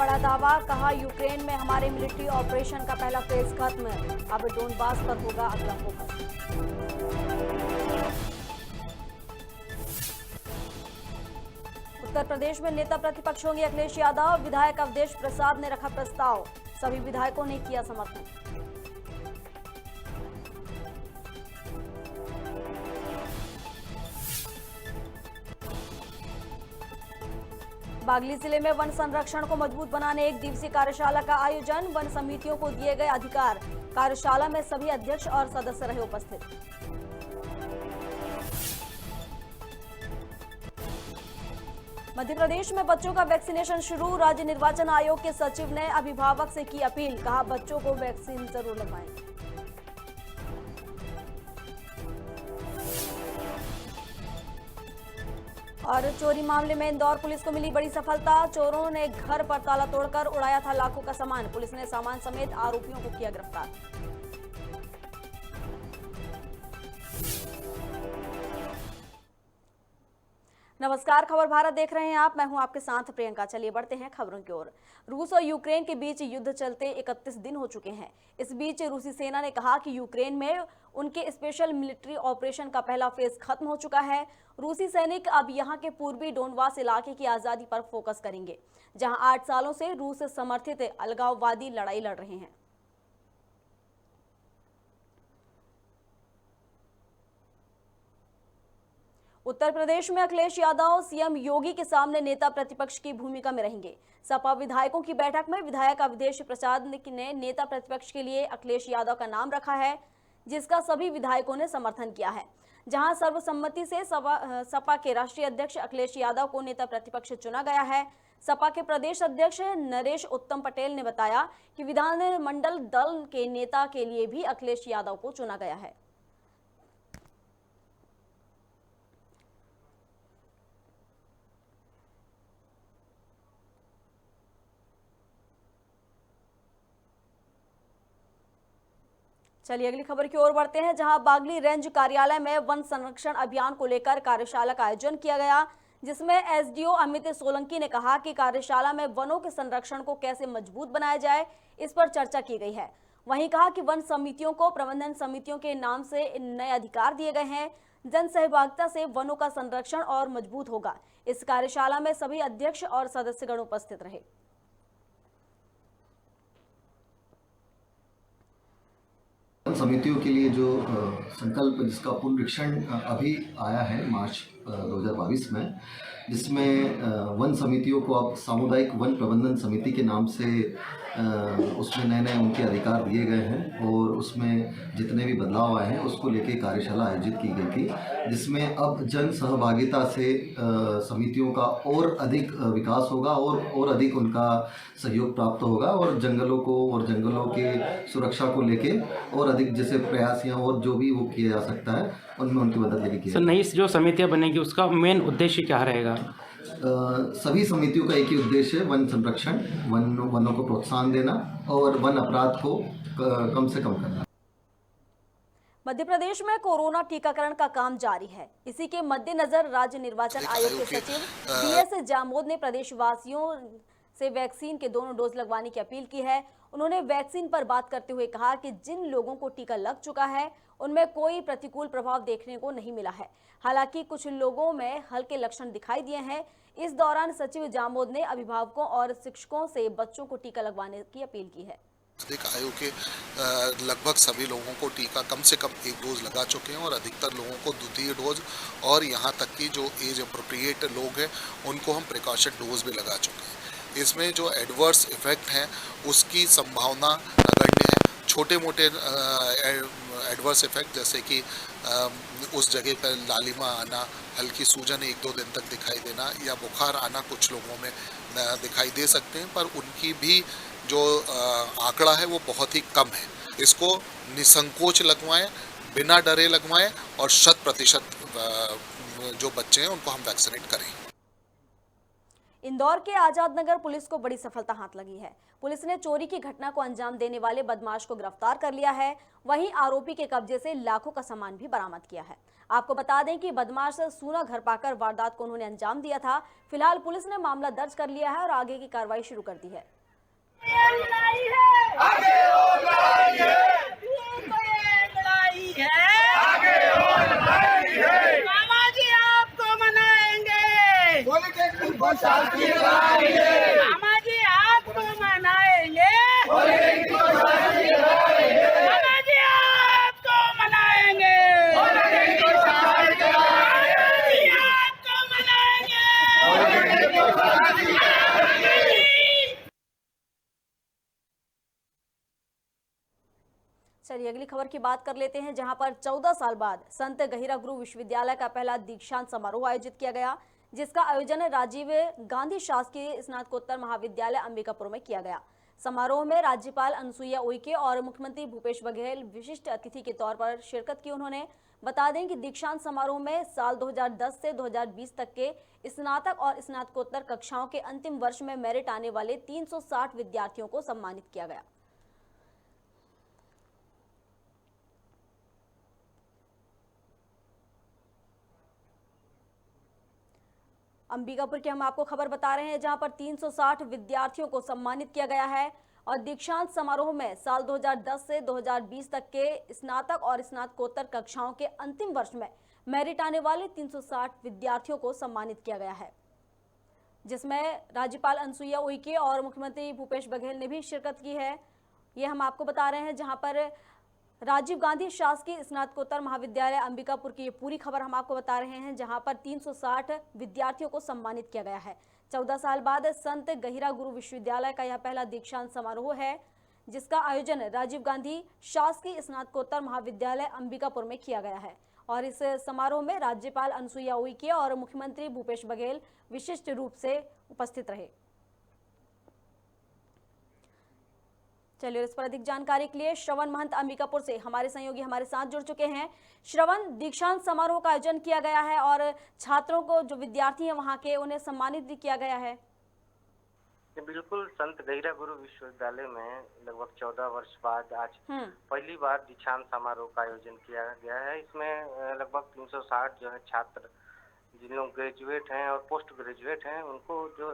बड़ा दावा, कहा यूक्रेन में हमारे मिलिट्री ऑपरेशन का पहला फेज खत्म, अब डोनबास पर होगा अगला फोकस। उत्तर प्रदेश में नेता प्रतिपक्ष होंगे अखिलेश यादव, विधायक अवधेश प्रसाद ने रखा प्रस्ताव, सभी विधायकों ने किया समर्थन। बागली जिले में वन संरक्षण को मजबूत बनाने एक दिवसीय कार्यशाला का आयोजन, वन समितियों को दिए गए अधिकार, कार्यशाला में सभी अध्यक्ष और सदस्य रहे उपस्थित। मध्य प्रदेश में बच्चों का वैक्सीनेशन शुरू, राज्य निर्वाचन आयोग के सचिव ने अभिभावक से की अपील, कहा बच्चों को वैक्सीन जरूर लगवाएं। और चोरी मामले में इंदौर पुलिस को मिली बड़ी सफलता, चोरों ने घर पर ताला तोड़कर उड़ाया था लाखों का सामान, पुलिस ने सामान समेत आरोपियों को किया गिरफ्तार। नमस्कार, खबर भारत देख रहे हैं आप, मैं हूं आपके साथ प्रियंका। चलिए बढ़ते हैं खबरों की ओर। रूस और यूक्रेन के बीच युद्ध चलते 31 दिन हो चुके हैं। इस बीच रूसी सेना ने कहा कि यूक्रेन में उनके स्पेशल मिलिट्री ऑपरेशन का पहला फेज खत्म हो चुका है। रूसी सैनिक अब यहां के पूर्वी डोनबास इलाके की आजादी पर फोकस करेंगे, जहां 8 सालों से रूस समर्थित अलगाववादी लड़ाई लड़ रहे हैं। उत्तर प्रदेश में अखिलेश यादव सीएम योगी के सामने नेता प्रतिपक्ष की भूमिका में रहेंगे। सपा विधायकों की बैठक में विधायक अवधेश प्रसाद ने नेता प्रतिपक्ष के लिए अखिलेश यादव का नाम रखा है, जिसका सभी विधायकों ने समर्थन किया है। जहां सर्वसम्मति से सपा के राष्ट्रीय अध्यक्ष अखिलेश यादव को नेता प्रतिपक्ष चुना गया है। सपा के प्रदेश अध्यक्ष नरेश उत्तम पटेल ने बताया कि विधानमंडल दल के नेता के लिए भी अखिलेश यादव को चुना गया है। चलिए अगली खबर की ओर बढ़ते हैं, जहां बागली रेंज कार्यालय में वन संरक्षण अभियान को लेकर कार्यशाला का आयोजन किया गया, जिसमें एसडीओ अमित सोलंकी ने कहा कि कार्यशाला में वनों के संरक्षण को कैसे मजबूत बनाया जाए, इस पर चर्चा की गई है। वहीं कहा कि वन समितियों को प्रबंधन समितियों के नाम से नए अधिकार दिए गए हैं। जन सहभागिता से वनों का संरक्षण और मजबूत होगा। इस कार्यशाला में सभी अध्यक्ष और सदस्यगण उपस्थित रहे। समितियों के लिए जो संकल्प जिसका पुनरीक्षण अभी आया है मार्च 2022 में, जिसमें वन समितियों को अब सामुदायिक वन प्रबंधन समिति के नाम से उसमें नए उनके अधिकार दिए गए हैं और उसमें जितने भी बदलाव आए हैं उसको लेके कार्यशाला आयोजित की गई थी, जिसमें अब जन सहभागिता से समितियों का और अधिक विकास होगा और अधिक उनका सहयोग प्राप्त होगा और जंगलों को और जंगलों के सुरक्षा को लेके और अधिक जैसे प्रयास या और जो भी वो किया जा सकता है उनमें उनकी मदद लेके किया। सर, नई जो समितियाँ बनेगी उसका मेन उद्देश्य क्या रहेगा? सभी समितियों का एक ही उद्देश्य है वन संरक्षण, वनों को प्रोत्साहन देना और वन अपराध को कम से कम करना। मध्य प्रदेश में कोरोना टीकाकरण का काम जारी है। इसी के मद्देनजर राज्य निर्वाचन आयोग के सचिव बीएस जामोद ने प्रदेशवासियों से वैक्सीन के दोनों डोज लगवाने की अपील की है। उन्होंने वैक्सीन पर बात करते हुए कहा कि जिन लोगों को टीका लग चुका है उनमें कोई प्रतिकूल प्रभाव देखने को नहीं मिला है। हालांकि कुछ लोगों में हल्के लक्षण दिखाई दिए हैं। इस दौरान सचिव जामोद ने अभिभावकों और शिक्षकों से बच्चों को टीका लगवाने की अपील की है। आयोग के लगभग सभी लोगों को टीका कम से कम एक डोज लगा चुके हैं और अधिकतर लोगों को द्वितीय डोज और यहाँ तक कि जो एज अप्रोप्रिएट लोग हैं उनको हम प्रिकॉशन डोज भी लगा चुके हैं। इसमें जो एडवर्स इफेक्ट हैं उसकी संभावना नगण्य है। छोटे मोटे एडवर्स इफेक्ट जैसे कि उस जगह पर लालिमा आना, हल्की सूजन 1-2 दिन तक दिखाई देना या बुखार आना कुछ लोगों में दिखाई दे सकते हैं, पर उनकी भी जो आंकड़ा है वो बहुत ही कम है। इसको निसंकोच लगवाएं, बिना डरे लगवाएं और 100% जो बच्चे हैं उनको हम वैक्सीनेट करें। इंदौर के आजाद नगर पुलिस को बड़ी सफलता हाथ लगी है। पुलिस ने चोरी की घटना को अंजाम देने वाले बदमाश को गिरफ्तार कर लिया है। वहीं आरोपी के कब्जे से लाखों का सामान भी बरामद किया है। आपको बता दें कि बदमाश सूना घर पाकर वारदात को उन्होंने अंजाम दिया था। फिलहाल पुलिस ने मामला दर्ज कर लिया है और आगे की कार्रवाई शुरू कर दी है। मामा जी आपको मनाएंगे, मामा जी आपको मनाएंगे, मामा जी आपको मनाएंगे, आपको मनाएंगे। चलिए अगली खबर की बात कर लेते हैं, जहां पर 14 साल बाद संत गहिरा गुरु विश्वविद्यालय का पहला दीक्षांत समारोह आयोजित किया गया, जिसका आयोजन राजीव गांधी शासकीय स्नातकोत्तर महाविद्यालय अंबिकापुर में किया गया। समारोह में राज्यपाल अनुसुईया उइके और मुख्यमंत्री भूपेश बघेल विशिष्ट अतिथि के तौर पर शिरकत की। उन्होंने बता दें कि दीक्षांत समारोह में साल 2010 से 2020 तक के स्नातक और स्नातकोत्तर कक्षाओं के अंतिम वर्ष में मेरिट आने वाले 360 विद्यार्थियों को सम्मानित किया गया। अंबिकापुर की हम आपको खबर बता रहे हैं, जहां पर 360 विद्यार्थियों को सम्मानित किया गया है और दीक्षांत समारोह में साल 2010 से 2020 तक के स्नातक और स्नातकोत्तर कक्षाओं के अंतिम वर्ष में मेरिट आने वाले 360 विद्यार्थियों को सम्मानित किया गया है, जिसमें राज्यपाल अनुसुईया उइके और मुख्यमंत्री भूपेश बघेल ने भी शिरकत की है। ये हम आपको बता रहे हैं, जहां पर राजीव गांधी शासकीय स्नातकोत्तर महाविद्यालय अंबिकापुर की ये पूरी खबर हम आपको बता रहे हैं, जहां पर 360 विद्यार्थियों को सम्मानित किया गया है। 14 साल बाद संत गहिरा गुरु विश्वविद्यालय का यह पहला दीक्षांत समारोह है, जिसका आयोजन राजीव गांधी शासकीय स्नातकोत्तर महाविद्यालय अंबिकापुर में किया गया है। और इस समारोह में राज्यपाल अनुसुईया उइके और मुख्यमंत्री भूपेश बघेल विशिष्ट रूप से उपस्थित रहे। चलिए इस पर अधिक जानकारी के लिए श्रवण महंत अंबिकापुर से हमारे सहयोगी हमारे साथ जुड़ चुके हैं। श्रवण, दीक्षांत समारोह का आयोजन किया गया है और छात्रों को, जो विद्यार्थी हैं वहां के, उन्हें सम्मानित भी किया गया है। बिल्कुल, संत गहिरा गुरु विश्वविद्यालय में लगभग 14 वर्ष बाद आज पहली बार दीक्षांत समारोह का आयोजन किया गया है। इसमें लगभग 360 जो है छात्र, जिन लोग ग्रेजुएट हैं और पोस्ट ग्रेजुएट हैं, उनको जो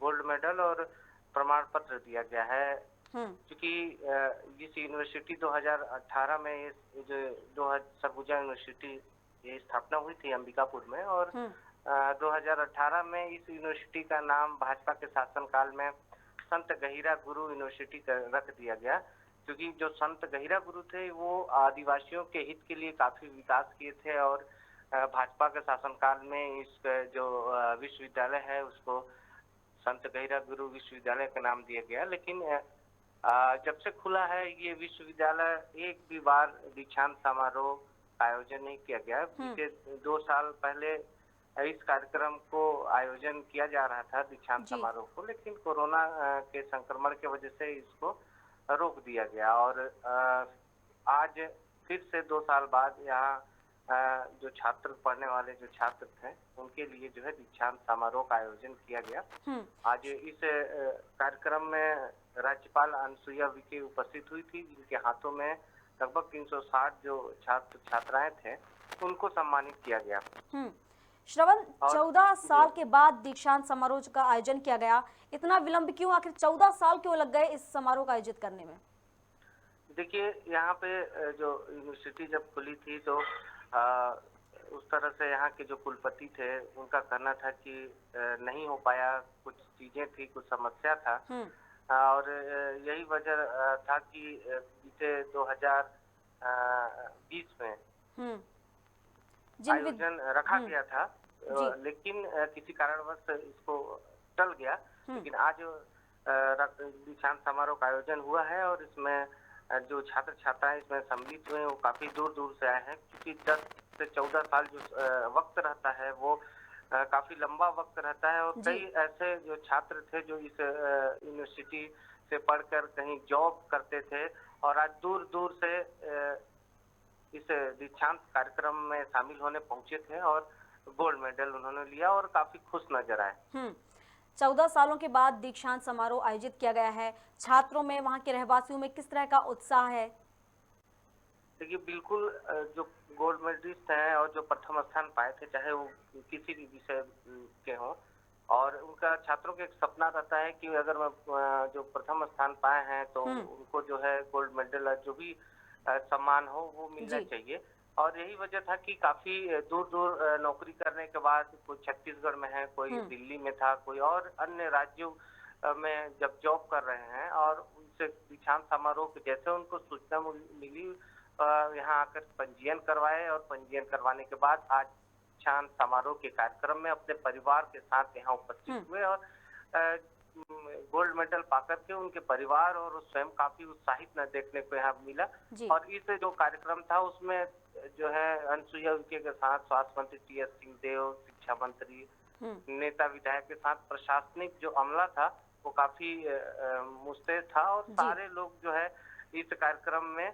गोल्ड मेडल और प्रमाण पत्र दिया गया है। क्योंकि इस यूनिवर्सिटी 2018 में जो सरगुजा यूनिवर्सिटी ये स्थापना हुई थी अंबिकापुर में, और 2018 में इस यूनिवर्सिटी का नाम भाजपा के शासनकाल में संत गहिरा गुरु यूनिवर्सिटी रख दिया गया, क्योंकि जो संत गहिरा गुरु थे वो आदिवासियों के हित के लिए काफी विकास किए थे और भाजपा के शासनकाल में इस जो विश्वविद्यालय है उसको संत गहिरा गुरु विश्वविद्यालय का नाम दिया गया। लेकिन जब से खुला है ये विश्वविद्यालय, एक भी बार दीक्षांत समारोह का आयोजन नहीं किया गया। पिछले 2 साल पहले इस कार्यक्रम को आयोजन किया जा रहा था, दीक्षांत समारोह को, लेकिन कोरोना के संक्रमण की वजह से इसको रोक दिया गया। और आज फिर से 2 साल बाद यहाँ जो छात्र, पढ़ने वाले जो छात्र थे, उनके लिए जो है दीक्षांत समारोह का आयोजन किया गया। आज इस कार्यक्रम में राज्यपाल अनुसुईया उइके उपस्थित हुई थी, जिनके हाथों में लगभग 360 जो छात्र छात्राएं थे उनको सम्मानित किया गया। श्रवण, 14 साल के बाद दीक्षांत समारोह का आयोजन किया गया, इतना विलंब क्यों? आखिर 14 साल क्यों लग गए इस समारोह का आयोजित करने में? देखिए, यहाँ पे जो यूनिवर्सिटी जब खुली थी तो उस तरह से यहाँ के जो कुलपति थे उनका कहना था कि नहीं हो पाया, कुछ चीजें थी, कुछ समस्या था, और यही वजह था कि बीते 2020 में आयोजन रखा गया था, लेकिन किसी कारणवश इसको टल गया। लेकिन आज दीक्षांत समारोह का आयोजन हुआ है और इसमें जो छात्र छात्राएं इसमें सम्मिलित हुए हैं वो काफी दूर दूर से आए हैं, क्योंकि 10 से 14 साल जो वक्त रहता है वो काफी लंबा वक्त रहता है। और कई ऐसे जो छात्र थे जो इस यूनिवर्सिटी से पढ़कर कहीं जॉब करते थे और आज दूर दूर से इस दीक्षांत कार्यक्रम में शामिल होने पहुंचे थे और गोल्ड मेडल उन्होंने लिया और काफी खुश नजर आए। 14 सालों के बाद दीक्षांत समारोह आयोजित किया गया है। छात्रों में, वहां के रहवासियों में किस तरह का उत्साह है? देखिए, बिल्कुल जो गोल्ड मेडलिस्ट हैं और जो प्रथम स्थान पाए थे, चाहे वो किसी भी विषय के हों, और उनका छात्रों का एक सपना रहता है कि अगर जो प्रथम स्थान पाए हैं तो उनको जो है गोल्ड मेडल, जो भी सम्मान हो वो मिलना चाहिए। और यही वजह था कि काफी दूर दूर नौकरी करने के बाद कोई छत्तीसगढ़ में है, कोई दिल्ली में था, कोई और अन्य राज्यों में जब जॉब कर रहे हैं, और उनसे दीक्षांत समारोह के जैसे उनको सूचना मिली, यहाँ आकर पंजीयन करवाए, और पंजीयन करवाने के बाद आज दीक्षांत समारोह के कार्यक्रम में अपने परिवार के साथ यहाँ उपस्थित हुए, और गोल्ड मेडल पाकर के उनके परिवार और स्वयं काफी उत्साहित न देखने को यहाँ मिला। और इस जो कार्यक्रम था उसमें जो है अनसुईया उइके के साथ स्वास्थ्य मंत्री टी.एस. सिंहदेव, शिक्षा मंत्री, नेता विधायक के साथ प्रशासनिक जो अमला था वो काफी मुस्तैद था, और सारे लोग जो है इस कार्यक्रम में,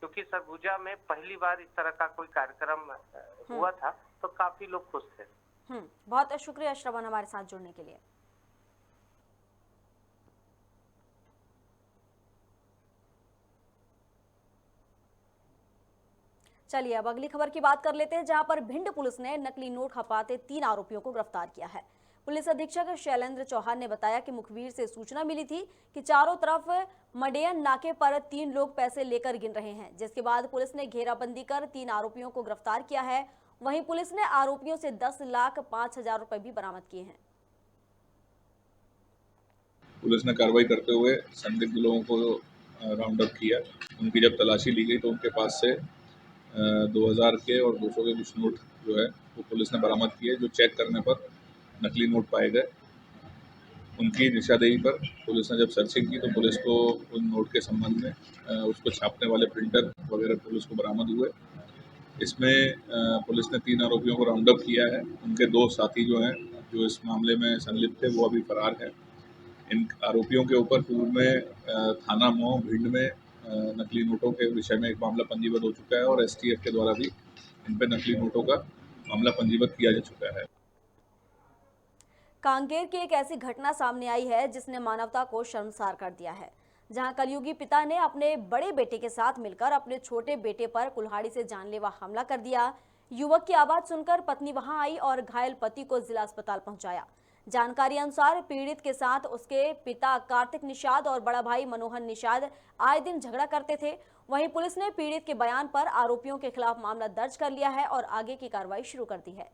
क्योंकि सरगुजा में पहली बार इस तरह का कोई कार्यक्रम हुआ था, तो काफी लोग खुश थे। बहुत शुक्रिया श्रवण हमारे साथ जुड़ने के लिए। चलिए अब अगली खबर की बात कर लेते हैं, जहां पर भिंड पुलिस ने नकली नोट खपाते 3 आरोपियों को गिरफ्तार किया है। पुलिस अधीक्षक शैलेंद्र चौहान ने बताया कि मुखबिर से सूचना मिली थी कि चारों तरफ मडेयन नाके पर 3 लोग पैसे लेकर गिन रहे हैं, जिसके बाद पुलिस ने घेराबंदी कर 3 आरोपियों को गिरफ्तार किया है। वहीं पुलिस ने आरोपियों से 10,05,000 रुपए भी बरामद किए हैं। पुलिस ने कार्रवाई करते हुए संदिग्ध लोगों को राउंड अप किया। उनकी जब तलाशी ली गई तो उनके पास से 2000 के और 200 के कुछ नोट जो है वो पुलिस ने बरामद किए, जो चेक करने पर नकली नोट पाए गए। उनकी निशानदेही पर पुलिस ने जब सर्चिंग की तो पुलिस को उन नोट के संबंध में उसको छापने वाले प्रिंटर वगैरह पुलिस को बरामद हुए। इसमें पुलिस ने 3 आरोपियों को राउंड अप किया है। उनके 2 साथी जो हैं जो इस मामले में संलिप्त थे वो अभी फरार है। इन आरोपियों के ऊपर पूर्व में थाना मऊ भिंड में नकली नोटों के विषय में एक मामला पंजीबद्ध हो चुका है, और एसटीएफ के द्वारा भी इन पर नकली नोटों का मामला पंजीबद्ध किया जा चुका है। कांकेर की एक ऐसी घटना सामने आई है जिसने मानवता को शर्मसार कर दिया है, जहां कलयुगी पिता ने अपने बड़े बेटे के साथ मिलकर अपने छोटे बेटे पर कुल्हाड़ी से जानलेवा हमला कर दिया। युवक की आवाज सुनकर पत्नी वहां आई और घायल पति को जिला अस्पताल पहुंचाया। जानकारी अनुसार पीड़ित के साथ उसके पिता कार्तिक निषाद और बड़ा भाई मनोहर निषाद आए दिन झगड़ा करते थे। वहीं पुलिस ने पीड़ित के बयान पर आरोपियों के खिलाफ मामला दर्ज कर लिया है और आगे की कार्रवाई शुरू कर दी है।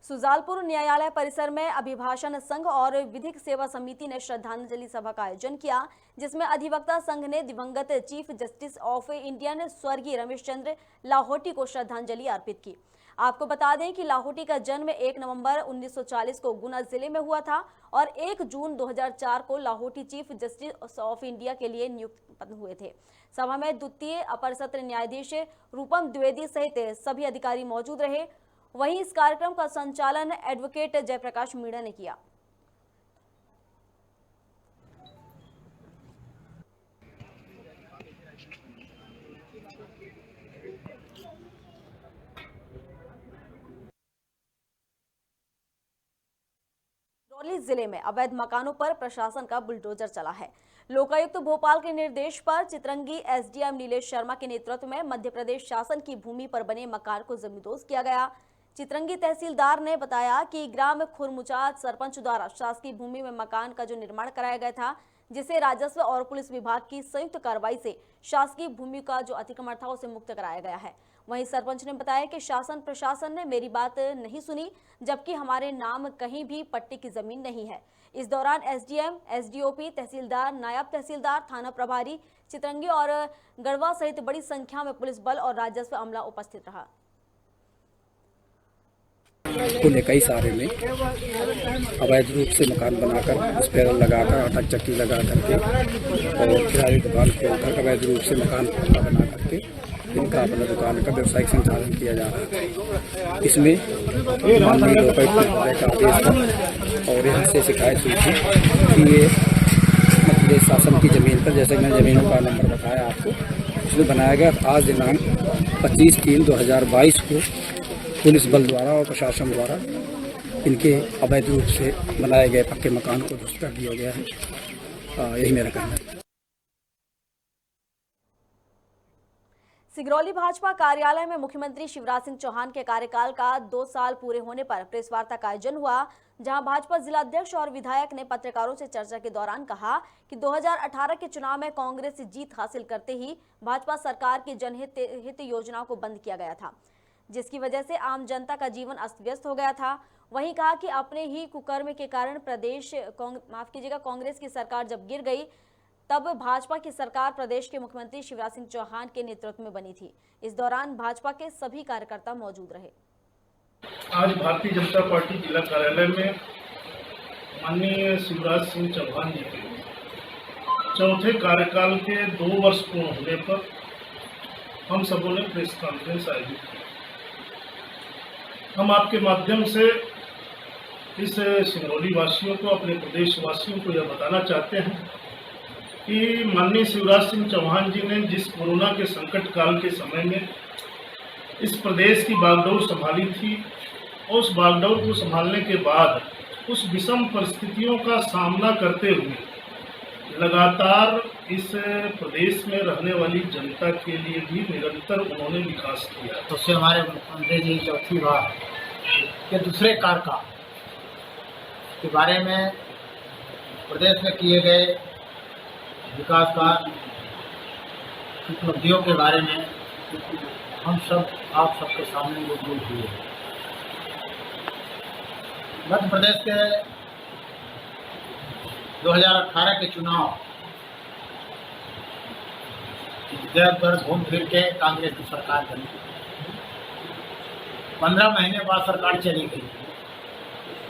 सुजालपुर न्यायालय परिसर में अभिभाषण संघ और विधिक सेवा समिति ने श्रद्धांजलि सभा का आयोजन किया, जिसमें अधिवक्ता संघ ने दिवंगत चीफ जस्टिस ऑफ इंडिया स्वर्गीय रमेश चंद्र लाहौटी को श्रद्धांजलि अर्पित की। आपको बता दें कि लाहौटी का जन्म 1 नवंबर 1940 को गुना जिले में हुआ था और 1 जून 2004 को Lahoti chief justice of India के लिए नियुक्त हुए थे। सभा में द्वितीय अपर सत्र न्यायाधीश रूपम द्विवेदी सहित सभी अधिकारी मौजूद रहे। वहीं इस कार्यक्रम का संचालन एडवोकेट जयप्रकाश मीणा ने किया। करौली जिले में अवैध मकानों पर प्रशासन का बुलडोजर चला है। लोकायुक्त भोपाल के निर्देश पर चितरंगी एसडीएम नीलेश शर्मा के नेतृत्व में मध्य प्रदेश शासन की भूमि पर बने मकान को जमींदोज किया गया। चितरंगी तहसीलदार ने बताया कि ग्राम खुरमुचात सरपंच द्वारा शासकीय भूमि में मकान का जो निर्माण कराया गया था, जिसे राजस्व और पुलिस विभाग की संयुक्त कार्रवाई से शासकीय भूमि का जो अतिक्रमण था उसे मुक्त कराया गया है। वहीं सरपंच ने बताया कि शासन प्रशासन ने मेरी बात नहीं सुनी, जबकि हमारे नाम कहीं भी पट्टी की जमीन नहीं है। इस दौरान एसडीएम, एसडीओपी, तहसीलदार, नायब तहसीलदार, थाना प्रभारी चितरंगी और गढ़वा सहित बड़ी संख्या में पुलिस बल और राजस्व अमला उपस्थित रहा। कुल 21 आरे में अवैध रूप से मकान बनाकर स्पैरल लगाकर आटा चक्की लगा करके और किराए दुकान खोलकर अवैध रूप से मकान बना करके इनका अपना दुकान का व्यवसायिक संचालन किया जा रहा है। इसमें माननीय लोकायुक्त का आदेश था और यहाँ से शिकायत हुई थी कि ये मध्य प्रदेश शासन की जमीन पर, जैसे मैंने जमीनों का नंबर बताया आपको, से बनाया गया। आज दिनांक 25/3/2022 को पुलिस बल द्वारा और प्रशासन द्वारा इनके अवैध रूप से बनाए गए पक्के मकान को ध्वस्त कर दिया गया है। यही मेरा कहना है। सिगरौली भाजपा कार्यालय में मुख्यमंत्री शिवराज सिंह चौहान के कार्यकाल का 2 साल पूरे होने पर प्रेस वार्ता का आयोजन हुआ, जहां भाजपा जिलाध्यक्ष और विधायक ने पत्रकारों से चर्चा के दौरान कहा कि 2018 के चुनाव में कांग्रेस से जीत हासिल करते ही भाजपा सरकार की जनहित योजनाओं को बंद किया गया था, जिसकी वजह से आम जनता का जीवन अस्त व्यस्त हो गया था। वहीं कहा कि अपने ही कुकर्म के कारण कांग्रेस की सरकार जब गिर गई तब भाजपा की सरकार प्रदेश के मुख्यमंत्री शिवराज सिंह चौहान के नेतृत्व में बनी थी। इस दौरान भाजपा के सभी कार्यकर्ता मौजूद रहे। आज भारतीय जनता पार्टी जिला कार्यालय में माननीय शिवराज सिंह चौहान जी के चौथे कार्यकाल के 2 वर्ष पूर्ण होने पर हम सबों ने प्रेस कॉन्फ्रेंस आयोजित की। हम आपके माध्यम से इस सिंगरौली वासियों को, अपने प्रदेश वासियों को यह बताना चाहते हैं कि माननीय शिवराज सिंह चौहान जी ने जिस कोरोना के संकट काल के समय में इस प्रदेश की बागडोर संभाली थी, और उस बागडोर को संभालने के बाद उस विषम परिस्थितियों का सामना करते हुए लगातार इस प्रदेश में रहने वाली जनता के लिए भी निरंतर उन्होंने विकास किया। तो उससे हमारे मुख्यमंत्री जी चौथी बार के दूसरे कार्यकाल के बारे में प्रदेश में किए गए विकास कार्य उपलब्धियों के बारे में हम सब आप सबके सामने मौजूद हुए। मध्य प्रदेश के 2018 के चुनाव इधर घूम फिर के कांग्रेस की सरकार बनी। 15 महीने बाद सरकार चली गई,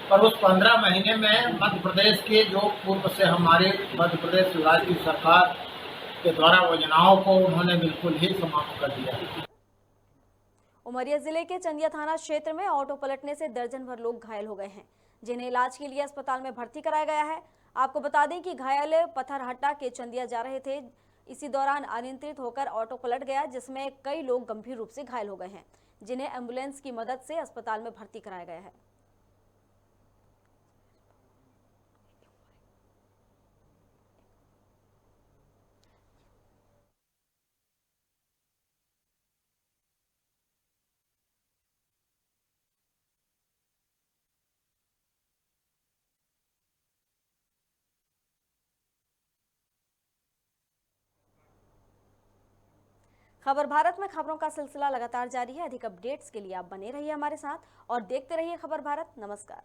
पर उस 15 महीने में मध्य प्रदेश के जो पूर्व से हमारे मध्य प्रदेश राज्य की सरकार के द्वारा योजनाओं को उन्होंने बिल्कुल ही समाप्त कर दिया। उमरिया जिले के चंदिया थाना क्षेत्र में ऑटो पलटने से दर्जन भर लोग घायल हो गए हैं, जिन्हें इलाज के लिए अस्पताल में भर्ती कराया गया है। आपको बता दें कि घायल पत्थरहट्टा के चंदिया जा रहे थे। इसी दौरान अनियंत्रित होकर ऑटो पलट गया, जिसमें कई लोग गंभीर रूप से घायल हो गए हैं, जिन्हें एम्बुलेंस की मदद से अस्पताल में भर्ती कराया गया है। खबर भारत में खबरों का सिलसिला लगातार जारी है। अधिक अपडेट्स के लिए आप बने रहिए हमारे साथ और देखते रहिए खबर भारत। नमस्कार।